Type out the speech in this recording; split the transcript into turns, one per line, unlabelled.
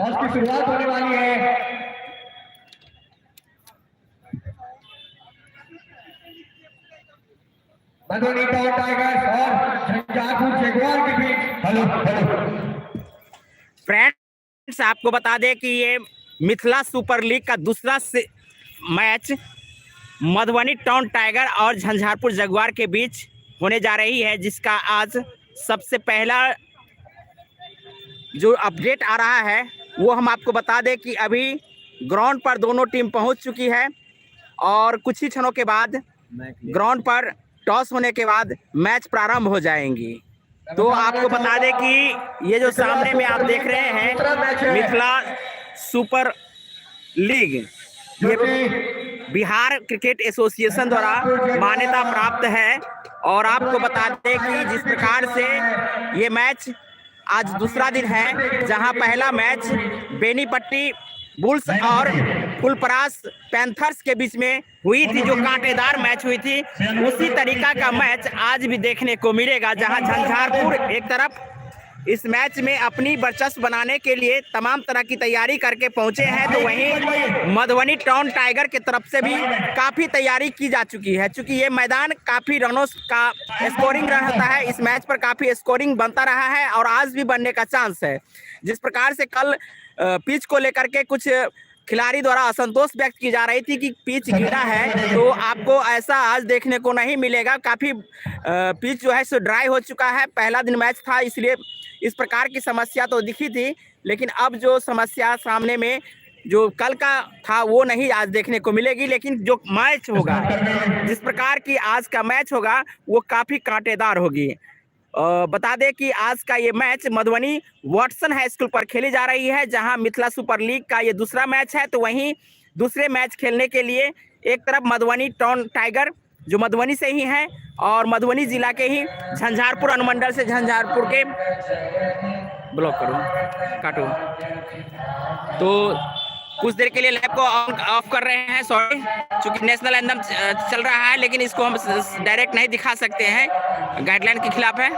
Toss की शुरुआत होने वाली है। मधुबनी टाउन टाइगर्स और झंझारपुर जगुआर के बीच। हेलो
फ्रेंड्स, आपको बता दें कि ये मिथिला सुपर लीग का दूसरा मैच मधुबनी टाउन टाइगर और झंझारपुर जगुआर के बीच होने जा रही है, जिसका आज सबसे पहला जो अपडेट आ रहा है वो हम आपको बता दें कि अभी ग्राउंड पर दोनों टीम पहुंच चुकी है और कुछ ही क्षणों के बाद ग्राउंड पर टॉस होने के बाद मैच प्रारंभ हो जाएंगी। तो आपको बता दें कि ये जो सामने में आप देख रहे हैं मिथिला सुपर लीग, ये बिहार क्रिकेट एसोसिएशन द्वारा मान्यता प्राप्त है। और आपको बता दें कि जिस प्रकार से ये मैच आज दूसरा दिन है, जहां पहला मैच बेनीपट्टी बुल्स और फुलपरास पैंथर्स के बीच में हुई थी, जो कांटेदार मैच हुई थी, उसी तरीका का मैच आज भी देखने को मिलेगा, जहां झंझारपुर एक तरफ इस मैच में अपनी वर्चस्व बनाने के लिए तमाम तरह की तैयारी करके पहुंचे हैं, तो वहीं मधुबनी टाउन टाइगर की तरफ से भी काफ़ी तैयारी की जा चुकी है। चूंकि ये मैदान काफ़ी रनों का स्कोरिंग रहता है, इस मैच पर काफ़ी स्कोरिंग बनता रहा है और आज भी बनने का चांस है। जिस प्रकार से कल पिच को लेकर के कुछ खिलाड़ी द्वारा असंतोष व्यक्त की जा रही थी कि पिच गीला है, तो आपको ऐसा आज देखने को नहीं मिलेगा। काफ़ी पिच जो है सो ड्राई हो चुका है। पहला दिन मैच था, इसलिए इस प्रकार की समस्या तो दिखी थी, लेकिन अब जो समस्या सामने में जो कल का था वो नहीं आज देखने को मिलेगी। लेकिन जो मैच होगा, जिस प्रकार की आज का मैच होगा, वो काफ़ी कांटेदार होगी। बता दें कि आज का ये match Madhubani Watson high school पर खेली जा रही है, जहां मिथिला सुपर लीग का ये दूसरा मैच है। तो वहीं दूसरे मैच खेलने के लिए एक तरफ मधुबनी टाउन टाइगर जो मधुबनी से ही हैं और मधुबनी जिला के ही झंझारपुर अनुमंडल से झंझारपुर के ब्लॉक करो काटो, तो कुछ देर के लिए लैब को ऑफ कर रहे हैं। सॉरी, चूंकि नेशनल एंथम चल रहा है, लेकिन इसको हम डायरेक्ट नहीं दिखा सकते हैं, गाइडलाइन के खिलाफ है।